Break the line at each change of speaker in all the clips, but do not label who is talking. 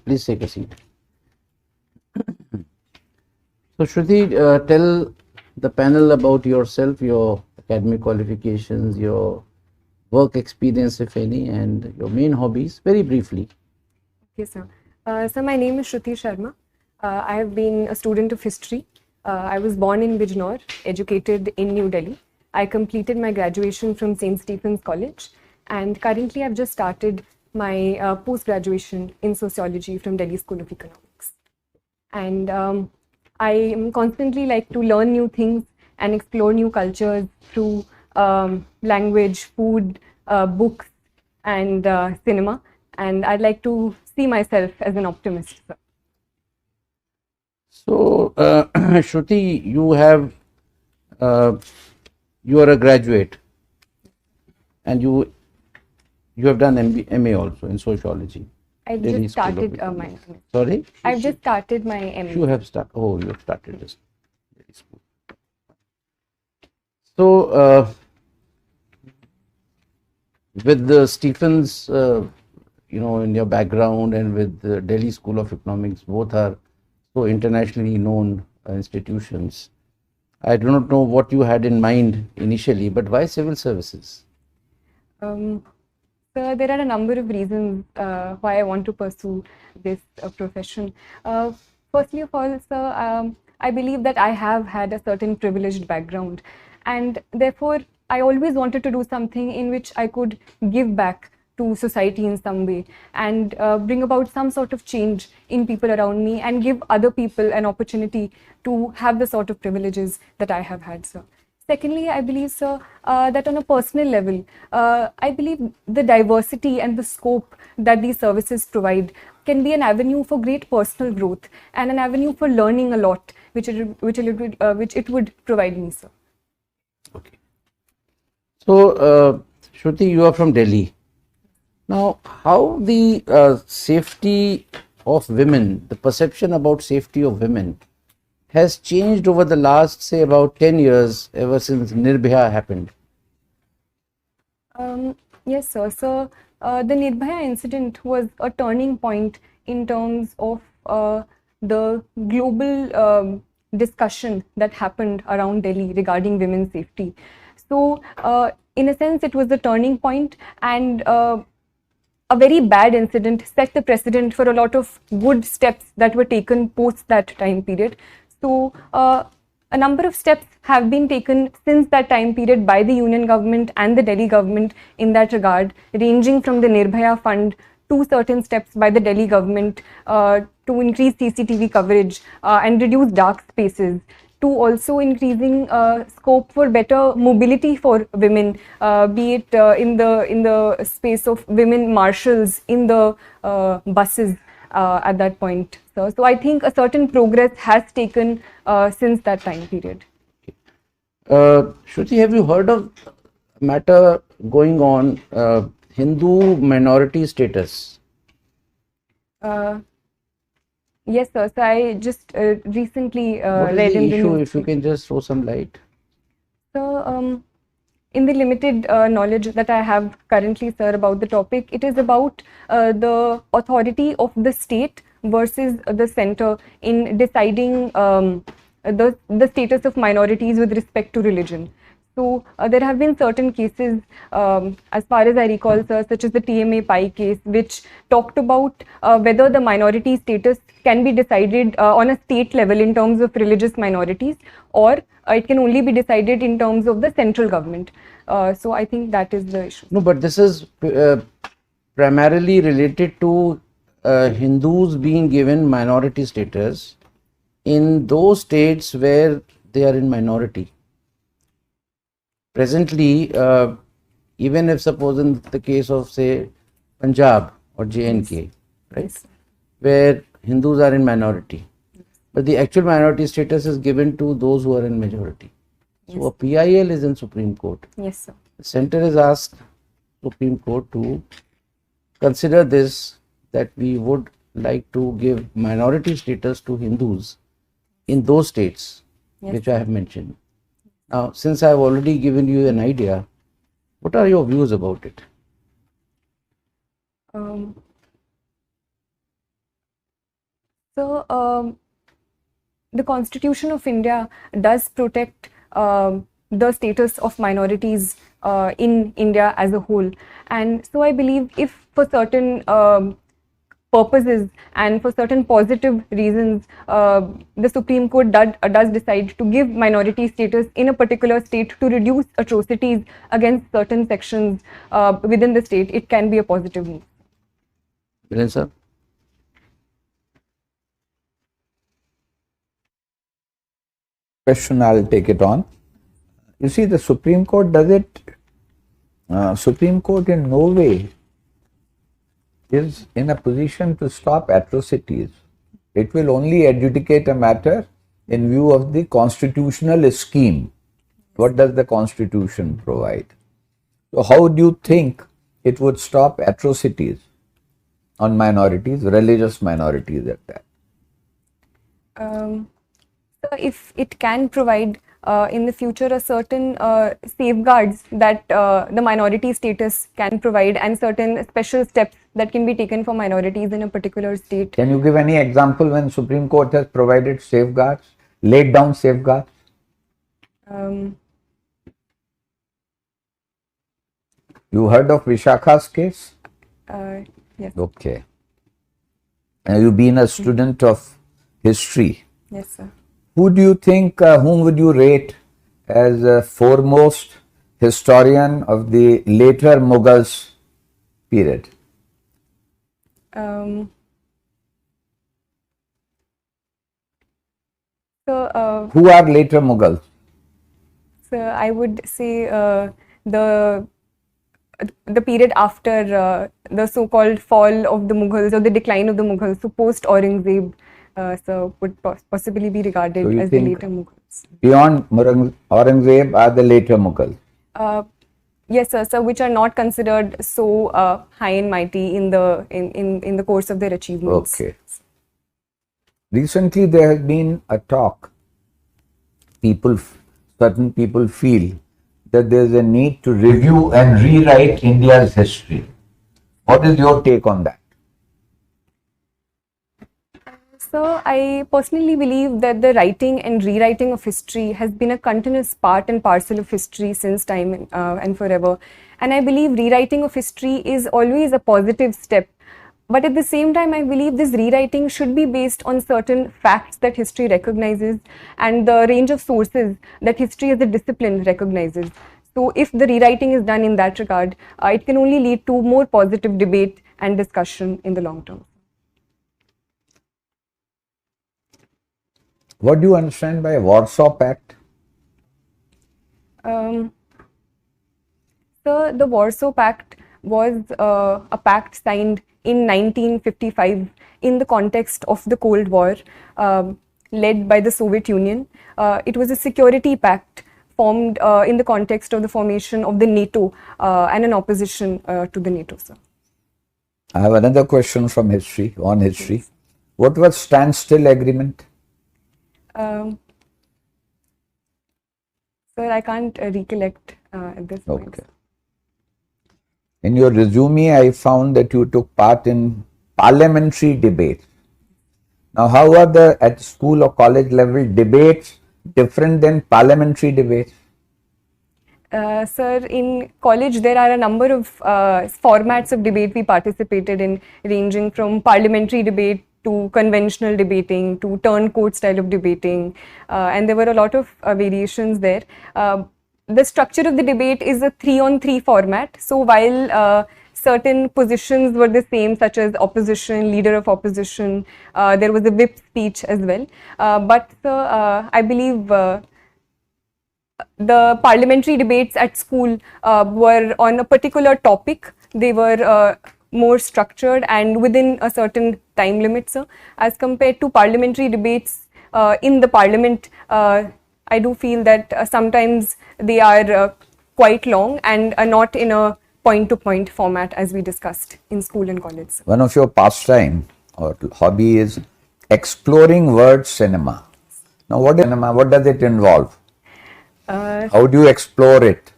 Please take a seat. So Shruti, tell the panel about yourself, your academic qualifications, your work experience, if any, and your main hobbies, very briefly.
Okay, sir. So my name is Shruti Sharma. I have been a student of history. I was born in Bijnor, educated in New Delhi. I completed my graduation from St. Stephen's College, and currently I've just started my post-graduation in sociology from Delhi School of Economics. And I am constantly like to learn new things and explore new cultures through language, food, books, and cinema. And I'd like to see myself as an optimist.
So, Shruti, you are a graduate, and you have done MA also in sociology.
I've
Delhi
just
School of
started my
Economics.
MA.
Sorry?
I've just started my MA.
You have started. Oh, you have started this. Delhi School. So, with the Stephens, in your background, and with the Delhi School of Economics, both are so internationally known institutions. I do not know what you had in mind initially, but why civil services?
So there are a number of reasons why I want to pursue this profession. Firstly of all, sir, I believe that I have had a certain privileged background, and therefore I always wanted to do something in which I could give back to society in some way and bring about some sort of change in people around me and give other people an opportunity to have the sort of privileges that I have had, sir. Secondly, I believe, sir, that on a personal level, I believe the diversity and the scope that these services provide can be an avenue for great personal growth and an avenue for learning a lot, which it would provide me, sir.
Okay. So, Shruti, you are from Delhi. Now, how the safety of women, the perception about safety of women, has changed over the last, say, about 10 years, ever since Nirbhaya happened?
Yes, sir. So, the Nirbhaya incident was a turning point in terms of the global discussion that happened around Delhi regarding women's safety. So, in a sense, it was a turning point, and a very bad incident set the precedent for a lot of good steps that were taken post that time period. So, a number of steps have been taken since that time period by the Union government and the Delhi government in that regard, ranging from the Nirbhaya Fund to certain steps by the Delhi government to increase CCTV coverage and reduce dark spaces, to also increasing scope for better mobility for women, be it in the space of women marshals in the buses at that point. So I think a certain progress has taken since that time period.
Shruti, have you heard of a matter going on, Hindu minority status?
Yes, sir. So I just recently
What is
read
the
in the
issue,
news.
if you can just throw some light?
So, in the limited knowledge that I have currently, sir, about the topic, it is about the authority of the state versus the center in deciding the status of minorities with respect to religion. So there have been certain cases, as far as I recall, sir, such as the TMA Pi case, which talked about whether the minority status can be decided on a state level in terms of religious minorities, or it can only be decided in terms of the central government. So I think that is the issue.
No, but this is primarily related to Hindus being given minority status in those states where they are in minority. Presently, even if suppose in the case of, say, Punjab or JNK, right,
Yes.
where Hindus are in minority, but the actual minority status is given to those who are in majority. So a PIL is in Supreme Court.
Yes, sir.
The center has asked Supreme Court to consider this, that we would like to give minority status to Hindus in those states which I have mentioned. Now, since I have already given you an idea, what are your views about it?
So, the Constitution of India does protect the status of minorities in India as a whole. And so I believe if for certain purposes and for certain positive reasons, the Supreme Court does decide to give minority status in a particular state to reduce atrocities against certain sections within the state, it can be a positive move.
Viren sir?
Question, I'll take it on. You see, the Supreme Court does it. Supreme Court in no way is in a position to stop atrocities. It will only adjudicate a matter in view of the constitutional scheme. What does the Constitution provide? So, how do you think it would stop atrocities on minorities, religious minorities at that?
So if it can provide in the future a certain safeguards that the minority status can provide and certain special steps that can be taken for minorities in a particular state.
Can you give any example when Supreme Court has provided safeguards, laid down safeguards? You heard of Vishakha's case?
Yes.
Okay. Have you been a student of history?
Yes, sir.
Who do you think, whom would you rate as a foremost historian of the later Mughals period?
So,
Who are later Mughals?
so I would say the period after the so-called fall of the Mughals or the decline of the Mughals, so post Aurangzeb, so would possibly be regarded
So you
as the
think
later Mughals.
Beyond Aurangzeb are the later Mughals?
Yes, sir. So which are not considered so high and mighty in the course of their achievements.
Okay. Recently, there has been a talk. Certain people feel that there is a need to review and rewrite India's history. What is your take on that?
So I personally believe that the writing and rewriting of history has been a continuous part and parcel of history since time and forever. And I believe rewriting of history is always a positive step. But at the same time, I believe this rewriting should be based on certain facts that history recognizes and the range of sources that history as a discipline recognizes. So if the rewriting is done in that regard, it can only lead to more positive debate and discussion in the long term.
What do you understand by Warsaw Pact?
So the Warsaw Pact was a pact signed in 1955 in the context of the Cold War, led by the Soviet Union. It was a security pact formed in the context of the formation of the NATO and an opposition to the NATO, sir.
I have another question from history, on history. Yes. What was standstill agreement?
Sir, I can't recollect at this point.
Okay. In your resume, I found that you took part in parliamentary debates. Now, how are the at school or college level debates different than parliamentary debates?
Sir, in college there are a number of formats of debate we participated in, ranging from parliamentary debate to conventional debating to turncoat style of debating, and there were a lot of variations there. The structure of the debate is a 3-on-3 format. So while certain positions were the same, such as opposition, leader of opposition, there was a whip speech as well. But I believe the parliamentary debates at school were on a particular topic. They were more structured and within a certain time limit, sir. As compared to parliamentary debates in the parliament, I do feel that sometimes they are quite long and are not in a point-to-point format as we discussed in school and college.
One of your pastime or hobby is exploring word cinema. Now, what is cinema? What does it involve? How do you explore it?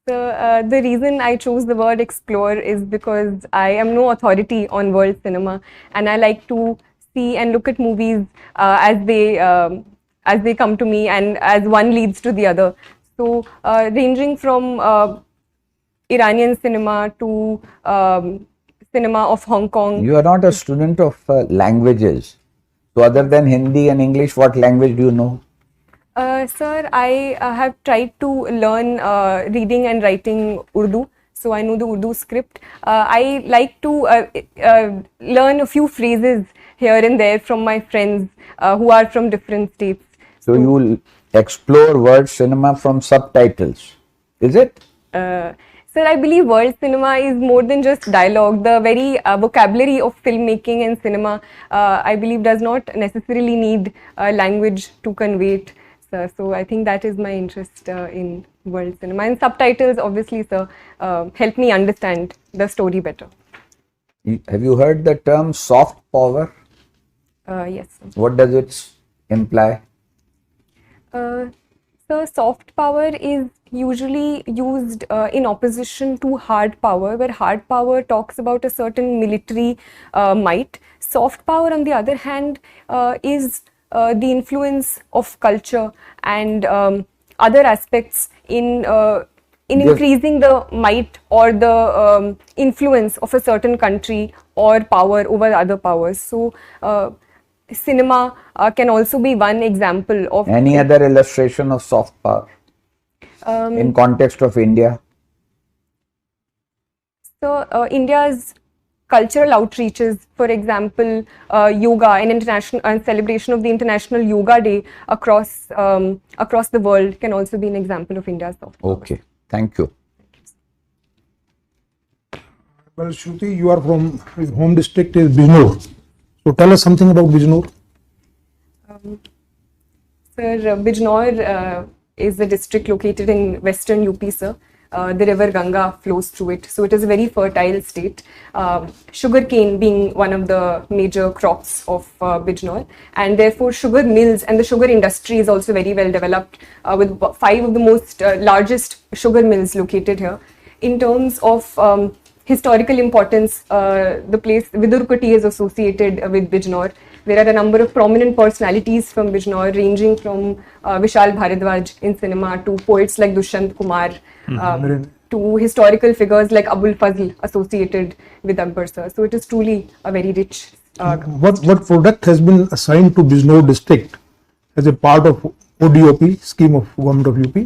So, the reason I chose the word explore is because I am no authority on world cinema and I like to see and look at movies as they come to me, and as one leads to the other. So ranging from Iranian cinema to cinema of Hong Kong.
You are not a student of languages. So other than Hindi and English, what language do you know?
Sir, I have tried to learn reading and writing Urdu. So I know the Urdu script. I like to learn a few phrases here and there from my friends who are from different states.
So you will explore world cinema from subtitles, is it?
Sir, I believe world cinema is more than just dialogue. The very vocabulary of filmmaking and cinema, I believe, does not necessarily need language to convey it. Sir. So I think that is my interest in world cinema. And subtitles, obviously, sir, help me understand the story better.
Have you heard the term soft power?
Yes, sir.
What does it imply?
So soft power is usually used in opposition to hard power, where hard power talks about a certain military might. Soft power, on the other hand, is the influence of culture and other aspects in increasing the might or the influence of a certain country or power over other powers. So cinema can also be one example of
any other illustration of soft power in context of India.
So India's cultural outreaches, for example, yoga and international celebration of the International Yoga Day across the world, can also be an example of India's soft power.
Okay, thank you.
Well, Shruti, you are from your home district is Bijnor. So tell us something about Bijnor.
Sir, Bijnor is a district located in western UP, sir. The river Ganga flows through it, so it is a very fertile state. Sugarcane being one of the major crops of Bijnor, and therefore sugar mills and the sugar industry is also very well developed, with 5 of the most largest sugar mills located here. In terms of historical importance, the place Vidurkoti is associated with Bijnor. There are a number of prominent personalities from Bijnor, ranging from Vishal Bharadwaj in cinema to poets like Dushyant Kumar, to historical figures like Abul Fazl associated with Akbar, sir. So it is truly a very rich.
What product has been assigned to Bijnor district as a part of ODOP scheme of government of UP?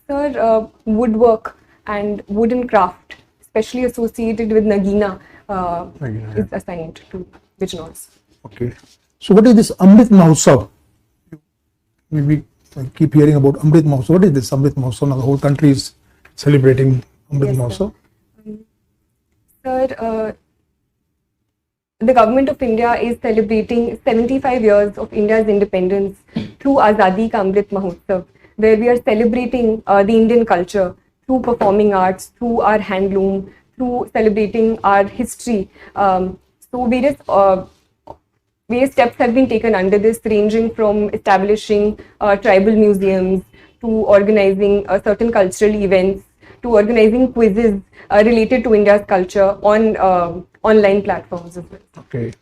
Sir, woodwork and wooden craft, especially associated with Nagina, is assigned to Bijnor.
Okay. So what is this Amrit Mahotsav? We keep hearing about Amrit Mahotsav. What is this Amrit Mahotsav? Now the whole country is celebrating Amrit Mahotsav.
Sir, the government of India is celebrating 75 years of India's independence through Azadi Ka Amrit Mahotsav, where we are celebrating the Indian culture through performing arts, through our handloom, through celebrating our history. So various steps have been taken under this, ranging from establishing tribal museums to organizing certain cultural events to organizing quizzes related to India's culture on online platforms as well.
Okay.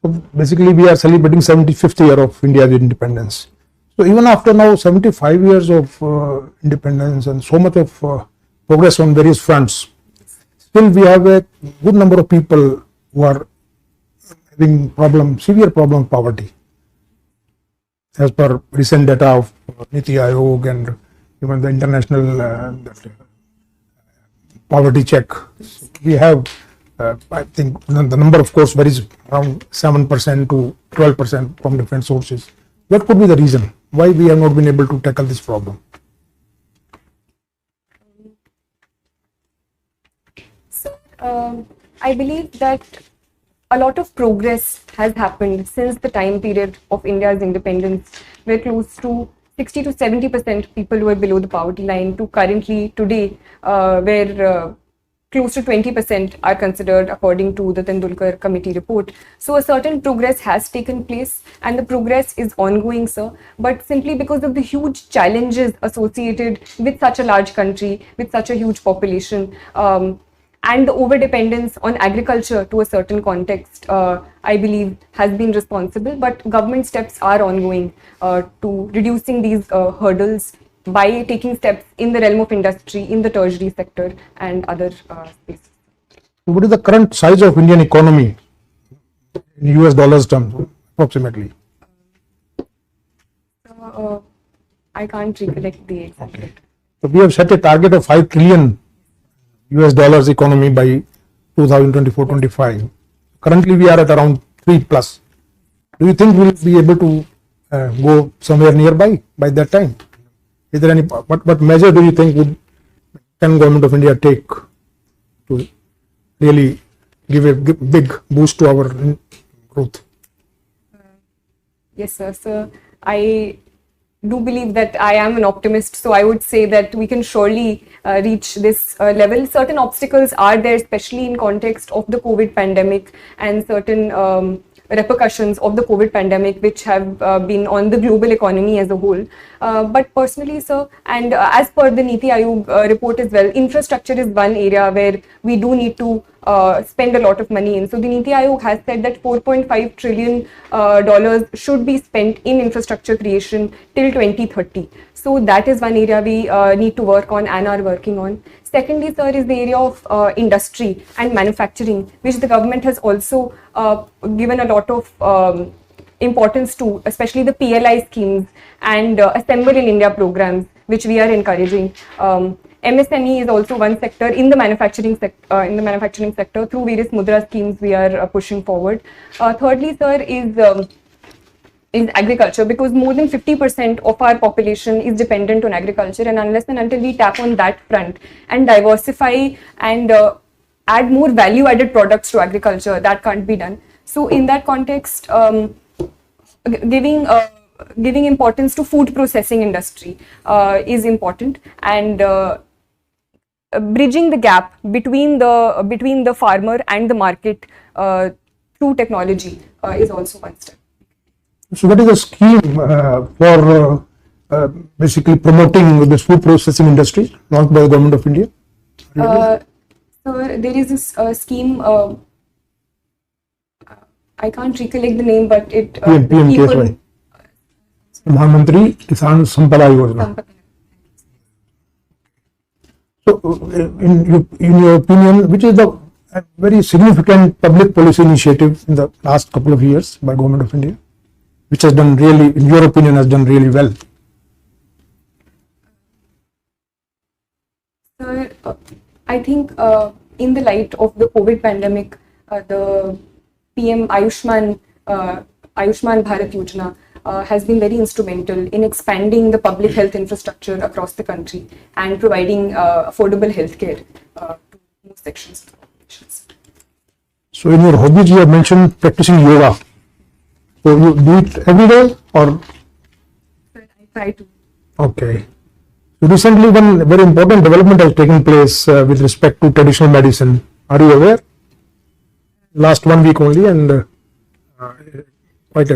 So basically we are celebrating 75th year of India's independence. So even after now 75 years of independence and so much of progress on various fronts, still we have a good number of people who are having severe problem of poverty. As per recent data of Niti Aayog and even the international poverty check, we have, I think the number of course varies around 7% to 12% from different sources. What could be the reason why we have not been able to tackle this problem?
So, I believe that a lot of progress has happened since the time period of India's independence, where close to 60 to 70% people were below the poverty line, to currently today, where close to 20% are considered according to the Tendulkar committee report. So a certain progress has taken place and the progress is ongoing, sir. But simply because of the huge challenges associated with such a large country, with such a huge population, and the over dependence on agriculture to a certain context, I believe, has been responsible. But government steps are ongoing to reducing these hurdles by taking steps in the realm of industry, in the tertiary sector, and other spaces.
What is the current size of Indian economy in US dollars terms, approximately?
I can't recollect the exact.
Okay. So we have set a target of 5 trillion US dollars economy by 2024-25. Currently we are at around 3 plus. Do you think we'll be able to go somewhere nearby by that time? Is there any, what measure do you think can government of India take to really give a big boost to our growth?
Yes, sir. So I do believe that I am an optimist, so I would say that we can surely reach this level. Certain obstacles are there, especially in context of the COVID pandemic and certain repercussions of the COVID pandemic, which have been on the global economy as a whole. But personally, sir, and as per the Niti Aayog report as well, infrastructure is one area where we do need to spend a lot of money in. So the Niti Aayog has said that $4.5 trillion should be spent in infrastructure creation till 2030. So that is one area we need to work on and are working on. Secondly, sir, is the area of industry and manufacturing, which the government has also given a lot of importance to, especially the PLI schemes and Assemble in India programs, which we are encouraging. MSME is also one sector in the manufacturing sector. Through various Mudra schemes we are pushing forward. Thirdly, sir, is agriculture, because more than 50% of our population is dependent on agriculture, and unless and until we tap on that front and diversify and add more value added products to agriculture, that can't be done. So in that context, giving importance to food processing industry is important, and bridging the gap between the farmer and the market through technology is also one step.
So what is the scheme for basically promoting this food processing industry launched by the government of India?
So there is this scheme, I can't recollect the name, but it
PM Pradhan Mantri Kisan Sampada Yojana. So in your opinion, which is the very significant public policy initiative in the last couple of years by government of India, which has done really, in your opinion, has done really well?
Sir, I think in the light of the COVID pandemic, the PM Ayushman Bharat Yojana has been very instrumental in expanding the public health infrastructure across the country and providing affordable healthcare to most sections of the population.
So in your hobbies, you have mentioned practicing yoga. So you do it every day, or?
I try to.
Okay. So recently one very important development has taken place with respect to traditional medicine. Are you aware? Last 1 week only, and quite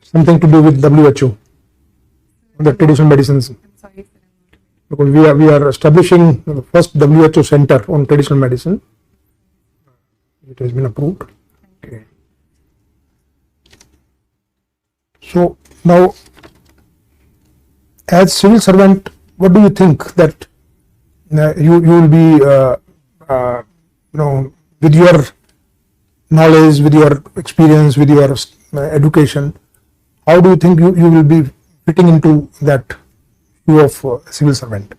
something to do with WHO, the traditional medicines.
I'm sorry, sir.
Because we are establishing the first WHO center on traditional medicine. It has been approved. Okay. So now, as civil servant, what do you think that you will be, with your knowledge, with your experience, with your education, how do you think you will be fitting into that view of civil servant?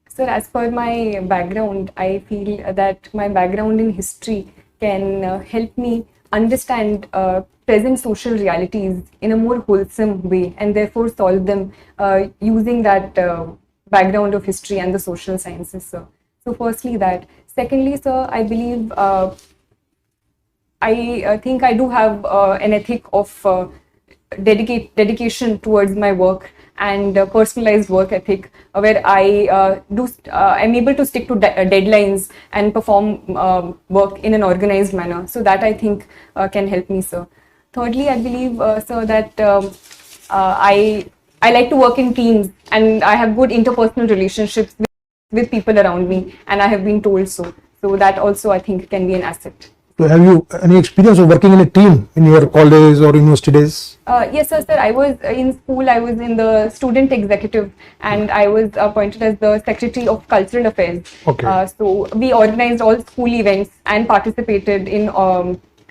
Sir, as per my background, I feel that my background in history can help me understand present social realities in a more wholesome way, and therefore solve them using that background of history and the social sciences, sir. So firstly that. Secondly, sir, I believe I think I do have an ethic of dedication towards my work and personalized work ethic, where I'm able to stick to deadlines and perform work in an organized manner. So that I think can help me, sir. Thirdly, I believe, sir, that I I like to work in teams, and I have good interpersonal relationships with people around me, and I have been told so. So that also I think can be an asset.
So have you any experience of working in a team in your college or university days?
Yes, sir. I was in school. I was in the student executive, and I was appointed as the secretary of cultural affairs.
Okay.
So we organized all school events and participated in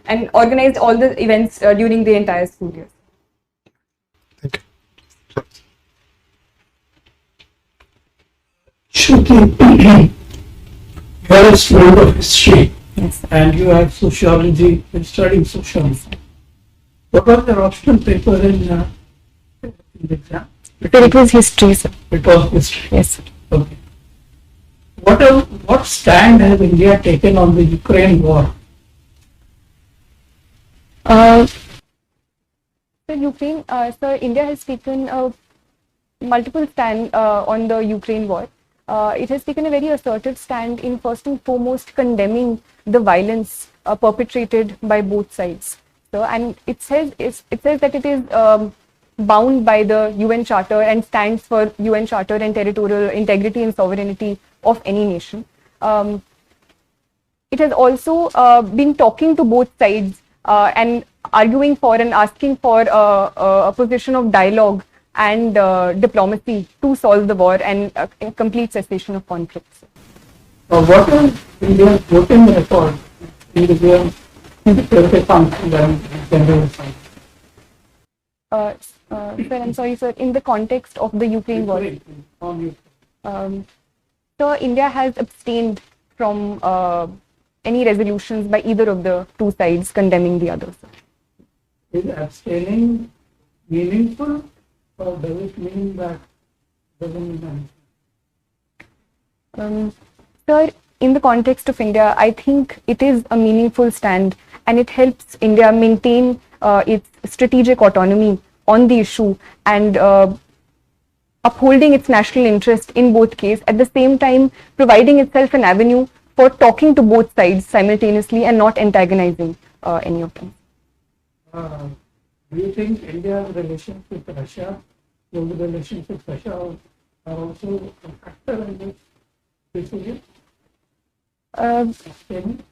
and organized all the events during the entire school year.
Thank you.
Shruti, you are a student of history
Yes, sir.
and you have sociology, you're studying sociology. What was your optional paper in the exam?
It was history, sir.
It was history.
Yes, sir.
Okay. What stand has India taken on the Ukraine war?
So India has taken multiple stand on the Ukraine war. It has taken a very assertive stand in first and foremost condemning the violence perpetrated by both sides. So, and it says that it is bound by the UN Charter and stands for UN Charter and territorial integrity and sovereignty of any nation. It has also been talking to both sides and arguing for and asking for a position of dialogue and diplomacy to solve the war and complete cessation of conflicts.
What is India's voting record in the UN Security Council and General Assembly?
Sir, I'm sorry, sir. In the context of the Ukraine war, so India has abstained from any resolutions by either of the two sides condemning the other. Sir.
Is abstaining meaningful, or does it mean that doesn't mean anything?
Sir, in the context of India, I think it is a meaningful stand, and it helps India maintain its strategic autonomy on the issue and upholding its national interest in both cases, at the same time providing itself an avenue for talking to both sides simultaneously and not antagonizing any of them.
Do you think India's relations with Russia, those relations with Russia are also a factor in this decision? Abstaining?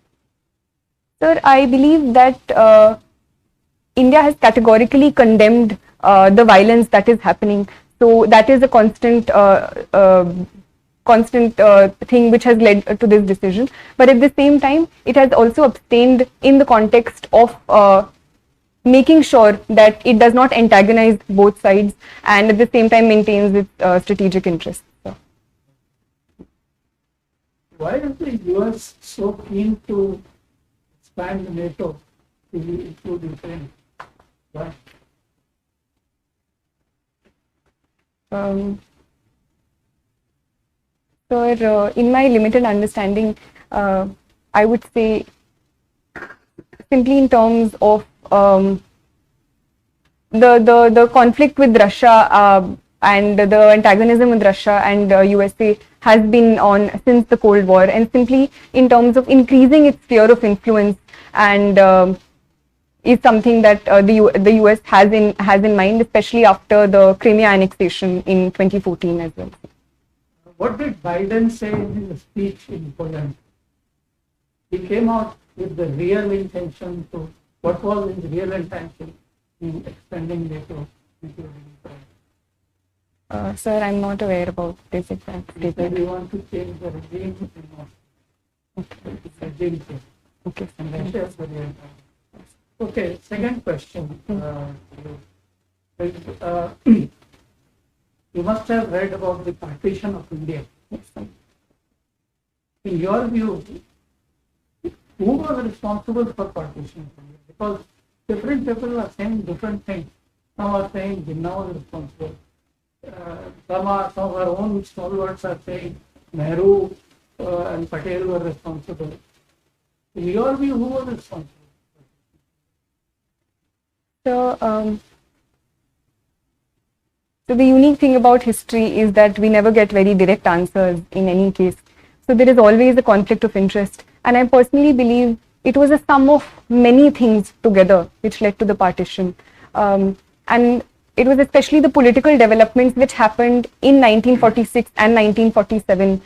Sir, I believe that India has categorically condemned the violence that is happening. So that is a constant thing which has led to this decision. But at the same time, it has also abstained in the context of making sure that it does not antagonize both sides and at the same time maintains its strategic interests. So.
Why is the US so keen to expand NATO to include Ukraine? Why?
So, in my limited understanding, I would say simply in terms of the conflict with Russia and the antagonism with Russia and USA has been on since the Cold War, and simply in terms of increasing its sphere of influence and is something that the US has in mind, especially after the Crimea annexation in 2014 as well.
What did Biden say in his speech in Poland? He came out with the real intention to, what was his real intention in extending NATO into Ukraine?
Sir, I'm not aware about this exact
He said
statement.
we want to change the regime in Moscow. Regime change.
Okay,
And Russia is the real time. Okay, second question. You must have read about the partition of India.
yes, sir.
In your view, who was responsible for partition of India? Because different people are saying different things. Some are saying Jinnah was responsible. Some of our own stalwarts are saying Nehru and Patel were responsible. In your view, who was responsible?
So, so the unique thing about history is that we never get very direct answers in any case. So there is always a conflict of interest. And I personally believe it was a sum of many things together which led to the partition. And it was especially the political developments which happened in 1946 and 1947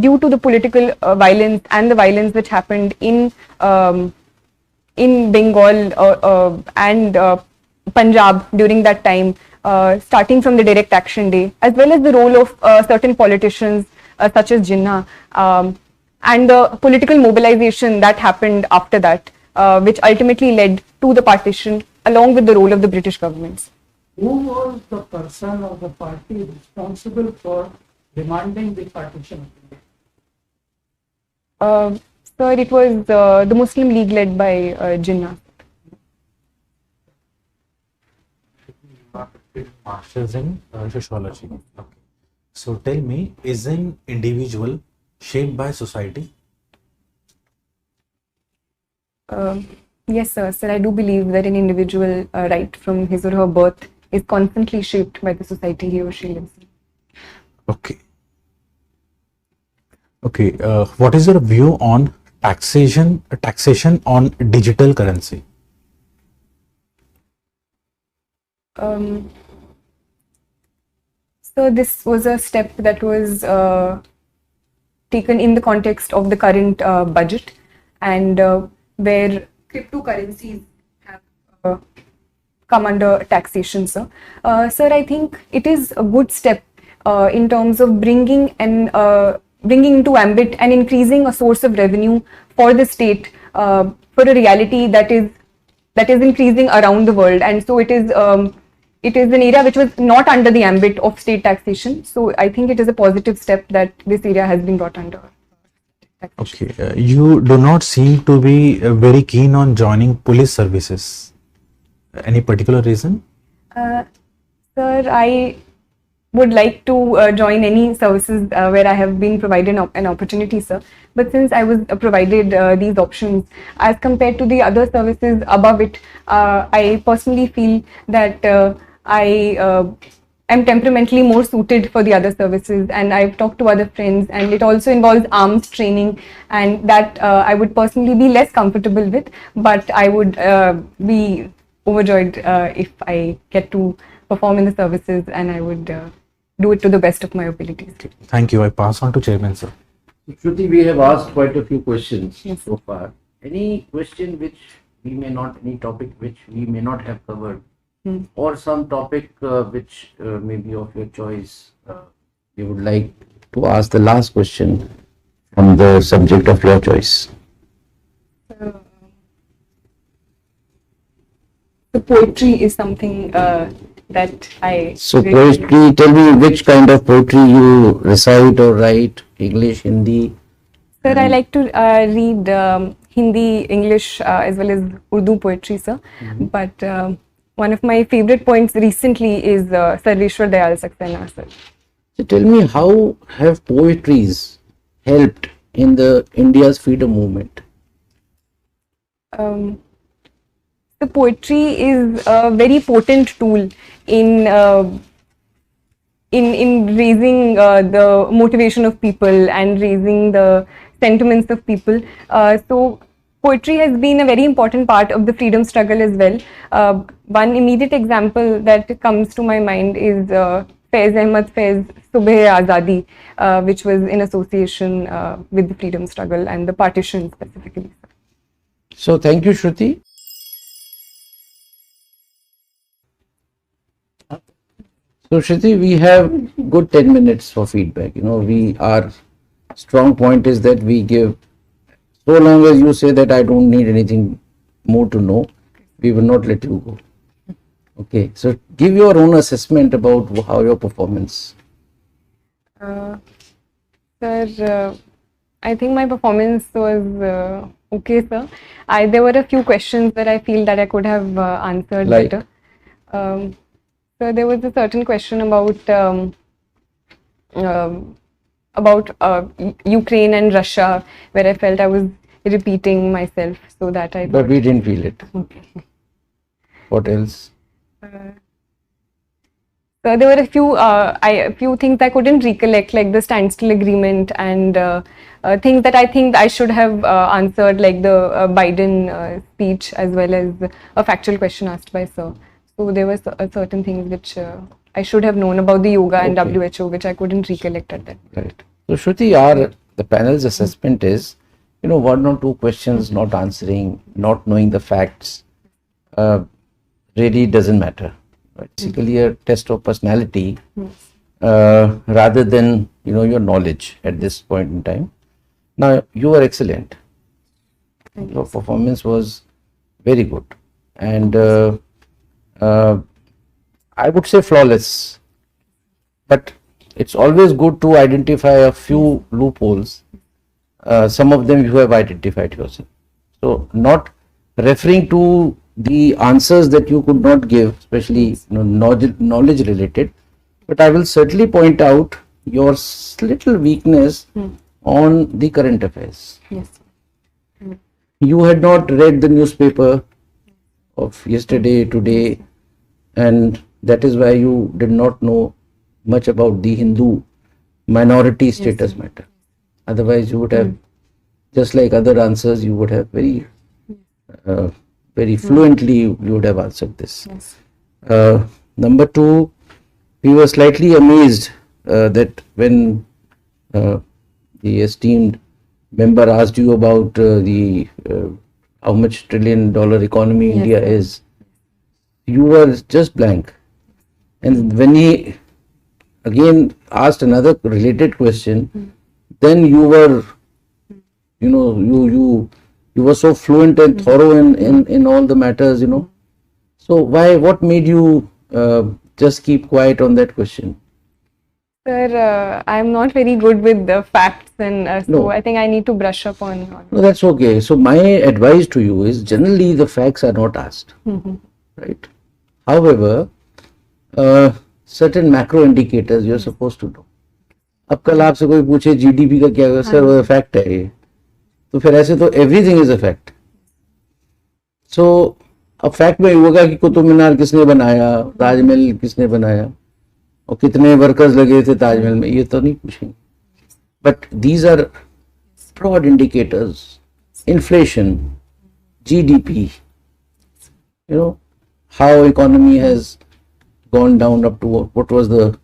due to the political violence and the violence which happened in Bengal and Punjab during that time, starting from the Direct Action Day, as well as the role of certain politicians such as Jinnah, and the political mobilization that happened after that, which ultimately led to the partition, along with the role of the British governments.
Who was the person or the party responsible for demanding the partition of India?
Sir, it was the Muslim League led by Jinnah.
Masters in sociology. Okay. So tell me, is an individual shaped by society?
Yes, sir. Sir, I do believe that an individual, right from his or her birth, is constantly shaped by the society he or she lives in.
Okay. Okay. What is your view on taxation on digital currency?
So this was a step that was taken in the context of the current budget, and where cryptocurrencies have come under taxation, sir. Sir, I think it is a good step in terms of bringing into ambit and increasing a source of revenue for the state for a reality that is increasing around the world, and so it is an area which was not under the ambit of state taxation. So I think it is a positive step that this area has been brought under taxation.
Okay. You do not seem to be very keen on joining police services. Any particular reason?
Sir, I would like to join any services where I have been provided an opportunity, sir. But since I was provided these options, as compared to the other services above it, I personally feel that I am temperamentally more suited for the other services, and I've talked to other friends, and it also involves arms training, and that I would personally be less comfortable with, but I would be overjoyed if I get to perform in the services, and I would do it to the best of my abilities.
Thank you. I pass on to Chairman, sir.
Shruti, we have asked quite a few questions
Yes.
so far. Any question which we may not, any topic which we may not have covered, or some topic which may be of your choice, you would like to ask the last question from the subject of your choice?
The poetry is something that I
So
really-
poetry, tell me which kind of poetry you recite or write, English, Hindi?
Sir, I like to read Hindi, English, as well as Urdu poetry, sir. But one of my favorite poets recently is Sarveshwar Dayal Saxena, sir.
So tell me, how have poetries helped in the India's freedom movement?
The poetry is a very potent tool in raising the motivation of people and raising the sentiments of people. So poetry has been a very important part of the freedom struggle as well. One immediate example that comes to my mind is Faiz Ahmad Faiz Subh Azadi, which was in association with the freedom struggle and the partition specifically.
So thank you, Shruti. So Shruti, we have good 10 minutes for feedback. Our strong point is that we give, so long as you say that I don't need anything more to know, we will not let you go. Okay, so give your own assessment about how your performance.
Sir, I think my performance was okay, sir. There were a few questions that I feel that I could have answered
Like?
better. So there was a certain question about Ukraine and Russia, where I felt I was repeating myself, so that I
But
thought,
we didn't feel it.
okay.
What else?
So there were a few things I couldn't recollect, like the standstill agreement and things that I think I should have answered, like the Biden speech, as well as a factual question asked by Sir. So there were certain things which I should have known about the yoga and
Okay.
WHO, which I couldn't recollect at that.
Right. So Shruti, the panel's assessment is, one or two questions not answering, not knowing the facts, really doesn't matter. Basically, a test of personality rather than your knowledge at this point in time. Now you were excellent. Your performance was very good, and I would say flawless. But it's always good to identify a few loopholes. Some of them you have identified yourself. So not referring to the answers that you could not give, especially knowledge related, but I will certainly point out your little weakness on the current affairs.
Yes.
You had not read the newspaper of yesterday, today, and that is why you did not know much about the Hindu minority status matter. Otherwise, you would have, just like other answers, you would have very fluently, you would have answered this.
Yes.
Number two, we were slightly amazed that when the esteemed member asked you about the how much $1 trillion economy India is, you were just blank. And when he again asked another related question, then you were, you were so fluent and thorough in all the matters, So what made you just keep quiet on that question?
Sir, I'm not very good with the facts, and so
No.
I think I need to brush up on.
No, that's okay. So my advice to you is generally the facts are not asked, right? However, certain macro indicators you're supposed to know. अब कल आपसे कोई पूछे GDP का क्या sir वो fact है ये, तो फिर ऐसे तो एवरीथिंग इज अ फैक्ट. सो अब फैक्ट में होगा कि कुतुब मीनार किसने बनाया, ताजमहल किसने बनाया और कितने वर्कर्स लगे थे ताजमहल में, ये तो नहीं पूछेंगे. But these are broad indicators, inflation, GDP, how economy has gone down up to what was the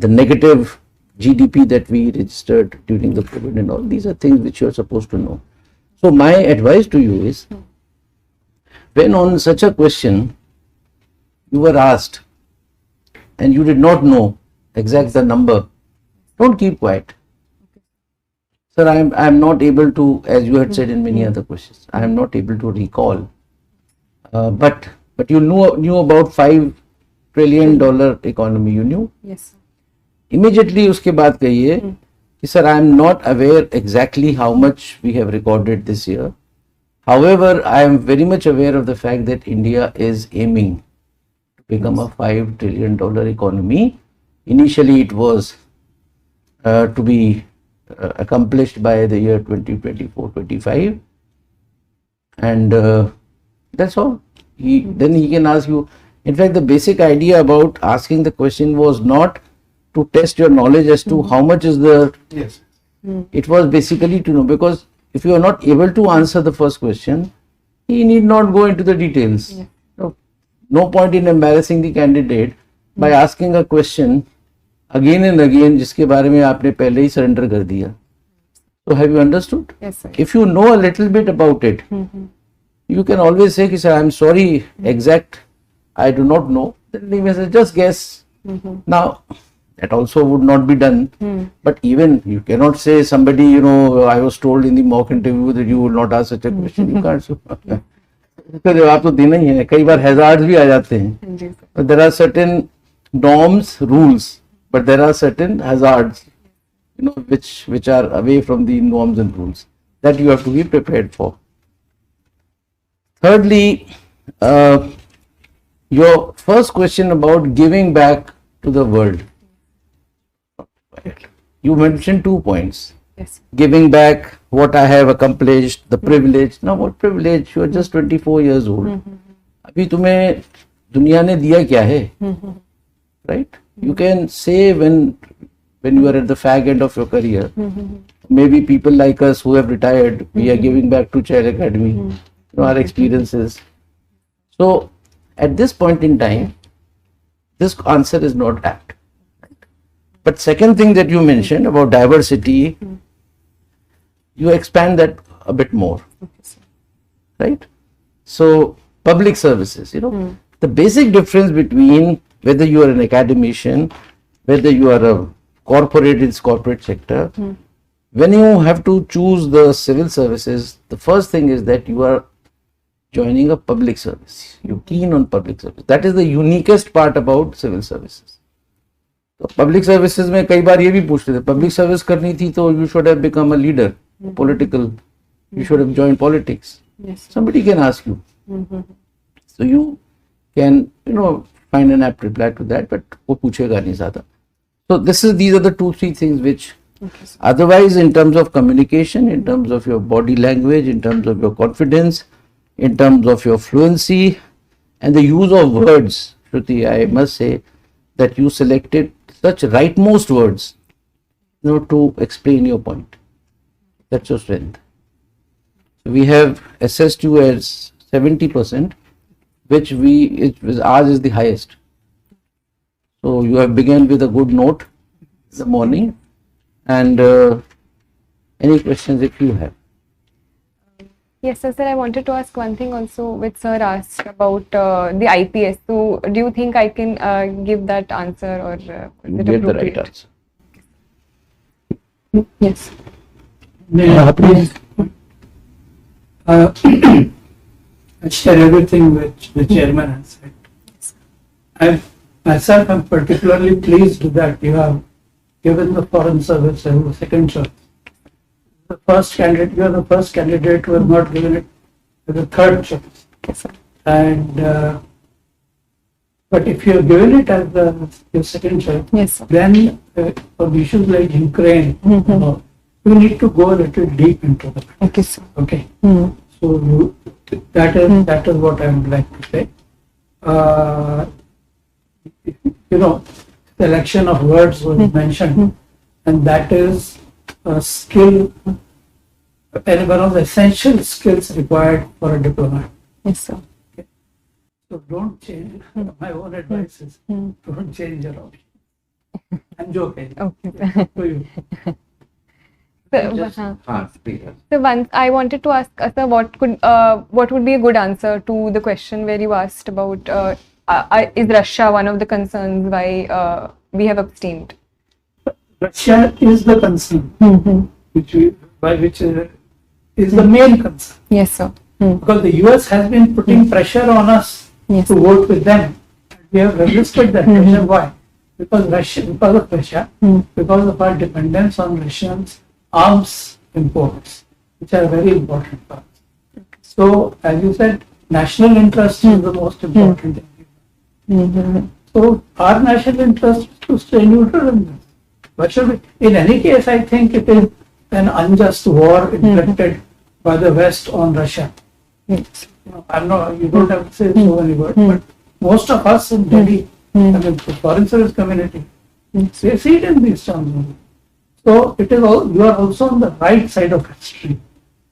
negative GDP that we registered during the COVID and all. These are things which you are supposed to know. So my advice to you is, when on such a question you were asked and you did not know exact the number, don't keep quiet. Sir, I am not able to, as you had said in many other questions, I am not able to recall. But you knew about $5 trillion economy. You knew.
Yes.
Immediately उसके बाद कहिए कि sir, I am not aware exactly how much we have recorded this year. However, I am very much aware of the fact that India is aiming to become a $5 trillion economy. Initially, it was to be accomplished by the year 2024-25, and that's all. Then he can ask you. In fact, the basic idea about asking the question was not to test your knowledge as to how much is the.
Yes.
It was basically to know, because if you are not able to answer the first question, he need not go into the details. No point in embarrassing the candidate by asking a question again and again जिसके बारे में आपने पहले ही surrender कर दिया. So have you understood?
Yes, sir.
If you know a little bit about it, you can always say, sir, I'm sorry, exact, I do not know. Then he may say, just guess. Now, that also would not be done. But even you cannot say somebody, I was told in the mock interview that you will not ask such a question. You can't. उसका जवाब तो देना ही है. कई बार hazards भी आ जाते हैं.
जी sir.
But there are certain norms, rules, but there are certain hazards, which are away from the norms and rules that you have to be prepared for. Thirdly, your first question about giving back to the world. You mentioned 2 points.
Yes.
Giving back what I have accomplished, the privilege. Now, what privilege? You are just 24 years old. अभी तुम्हें दुनिया ने दिया क्या है? Right? You can say when you are at the fag end of your career, maybe people like us who have retired, we are giving back to Chair Academy, our experiences. So, at this point in time, this answer is not apt. But second thing that you mentioned about diversity, you expand that a bit more, right? So public services, the basic difference between whether you are an academician, whether you are a corporate in corporate sector, when you have to choose the civil services, the first thing is that you are joining a public service. You're keen on public service. That is the uniquest part about civil services. तो public services में कई बार ये भी पूछते थे, public service करनी थी तो you should have become a leader, political, you should have joined politics.
Yes.
Somebody can ask you. So you can, find an apt reply to that, but वो पूछेगा नहीं ज़्यादा. So these are the 2-3 things which otherwise in terms of communication, in terms of your body language, in terms of your confidence, in terms of your fluency and the use of words, Shruti, I must say that you selected such rightmost words, to explain your point. That's your strength. So we have assessed you as 70%, which ours is the highest. So you have begun with a good note in the morning. And any questions if you have?
Yes, sir. I wanted to ask one thing also, which sir asked about the I.P.S. So, do you think I can give that answer, or is
You
it
get the
appropriate?
right answer.
Yes.
May I please I share everything which the chairman has said. I myself am particularly pleased that you have given the foreign service as a second choice. You are the first candidate who has not given it as a third choice.
Yes, sir.
And but if you have given it as your second choice,
Yes, sir.
then for issues like Ukraine, you need to go a little deep into that.
Okay, sir.
Okay. So that is what I would like to say. Selection of words was mentioned, and that is a skill, and one of the essential skills required for a diplomat.
Yes, sir.
So don't change. My own advice is don't change your option. I'm joking.
Okay.
To you.
So once I wanted to ask sir, what would be a good answer to the question where you asked about is Russia one of the concerns why we have abstained?
Russia is the concern, which is the main concern,
Yes, sir.
because the US has been putting pressure on us
Yes.
to vote with them. We have resisted that pressure. Why? Because of Russia, because of our dependence on Russians' arms imports, which are very important for us. So, as you said, national interest is the most important thing. So, our national interest is to stay neutral in this. What should we? In any case, I think it is an unjust war inflicted by the West on Russia.
Yes.
I'm not. You don't have to say so many words, but most of us in Delhi, I mean, the foreign service community, they see it in these terms only. So it is all. You are also on the right side of history.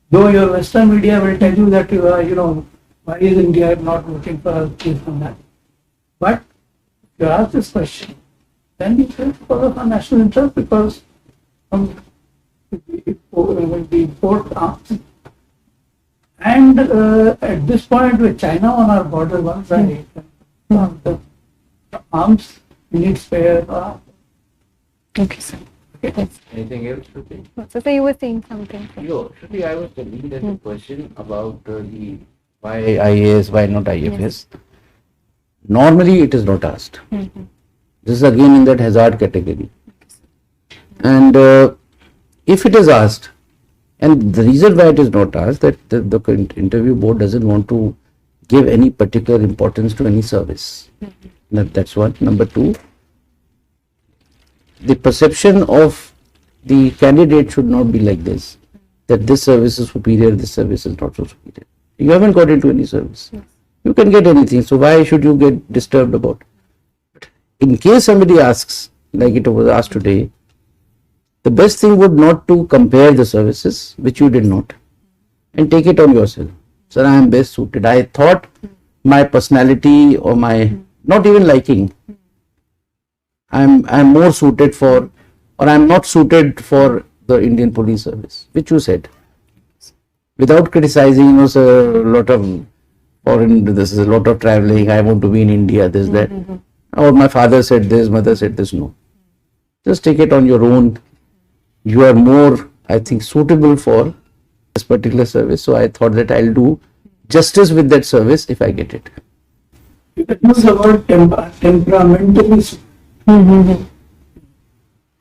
Though your Western media will tell you that you are, why is India not looking for us this and that? But if you ask this question, then you say because of our national interest, because we import arms. And at this point, with China on our border, one side, the arms, we need spare.
Okay, sir. Yes.
Anything else, Shruti?
So you were saying something. Sir.
Shruti, I was telling that the question about the why I.A.S, why not IFS. Normally, it is not asked. This is again in that hazard category. And if it is asked, and the reason why it is not asked, that the interview board doesn't want to give any particular importance to any service. That's one. Number two, the perception of the candidate should not be like this, that this service is superior, this service is not so superior. You haven't got into any service. You can get anything, so why should you get disturbed about it? In case somebody asks, like it was asked today, the best thing would not to compare the services, which you did not, and take it on yourself. Sir, I am best suited. I thought my personality or my not even liking. I'm more suited for, or I'm not suited for the Indian police service, which you said. Without criticizing, sir, a lot of foreign, this is a lot of traveling, I want to be in India, this, that. Or my father said this, mother said this, no. Just take it on your own. You are more, I think, suitable for this particular service. So I thought that I'll do justice with that service if I get it.
It was the word temperamentally,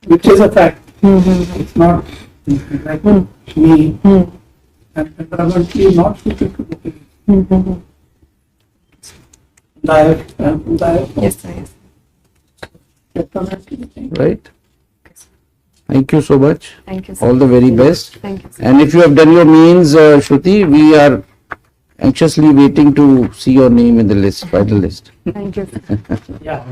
which is a fact. It's not like me. I'm temperamentally not suited to the police.
Yes, sir. Yes.
Temperamentally.
Right? Thank you so much.
Thank you, sir.
All the very best.
Thank you, sir.
And if you have done your means, Shruti, we are anxiously waiting to see your name in the list, final list.
Thank you, sir.
Yeah.